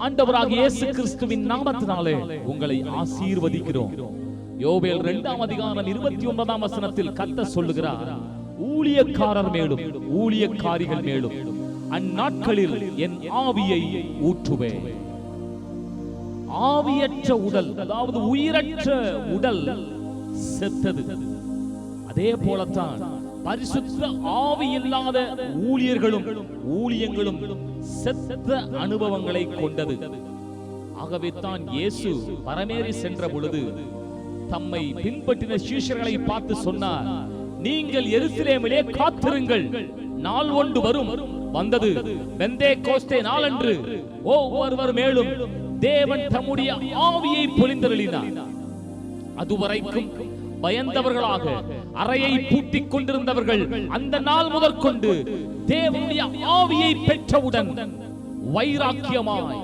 ஆண்டவராகிய இயேசு கிறிஸ்துவின் நாமத்தினாலே உங்களை ஆசீர்வதிக்கிறோம். யோவேல் 2ஆம் அதிகாரம் 29ஆம் வசனத்தில் கர்த்தர் சொல்லுகிறார், ஊழியக்காரர் மேலும் ஊழியக்காரிகள் மேலும் அந்நாட்களில் என் ஆவியை ஊற்றுவேன். ஆவியற்ற உடல், அதாவது உயிரற்ற உடல் செத்தது. அதே போலத்தான் பரிசுத்த ஆவி இல்லாத ஊழியர்களும் ஊழியங்களும் செத்த அனுபவங்களை கொண்டது. ஆகவே தான் இயேசு பரமேறி சென்ற பொழுது தம்மை பின்பற்றின சீஷர்களை பார்த்து சொன்னார், நீங்கள் எருசலேமிலே காத்திருங்கள், நாள் ஒன்று வரும், வந்தது பெந்தேகோஸ்தே நாளன்று ஒவ்வொருவர் மேலும் தேவன் தம்முடைய ஆவியை பொழிந்தருளினார். அதுவரைக்கும் பயந்தவர்களாக அறையை பூட்டிக் கொண்டிருந்தவர்கள் அந்த நாள் முதற்கொண்டு தேவனுடைய ஆவியை பெற்றவுடன் வைராக்கியமாய்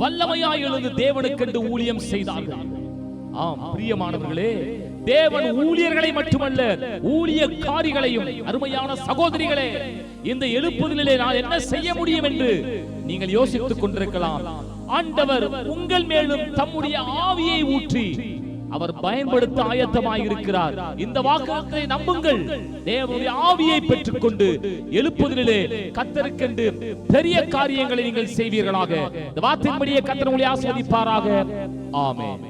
வல்லமையாய் எழுந்து தேவனுக்கென்று ஊழியம் செய்தார்கள். ஆம் பிரியமானவர்களே, தேவன் ஊழியர்களை மட்டுமல்ல ஊழியக்காரிகளையும், அருமையான சகோதரிகளே, இந்த எழுப்புதலிலே நான் என்ன செய்ய முடியும் என்று நீங்கள் யோசித்துக் கொண்டிருக்கலாம். ஆண்டவர் உங்கள் மேலும் தம்முடைய ஆவியை ஊற்றி அவர் பயன்படுத்த ஆயத்தமாயிருக்கிறார். இந்த வாக்குறுதியை நம்புங்கள். தேவனுடைய ஆவியை பெற்றுக்கொண்டு எழுப்புதலிலே கர்த்தருக்கென்று பெரிய காரியங்களை நீங்கள் செய்வீர்களாக. இந்த வார்த்தையின்படியே கர்த்தர் உங்களை ஆசீர்வதிப்பாராக. ஆமென்.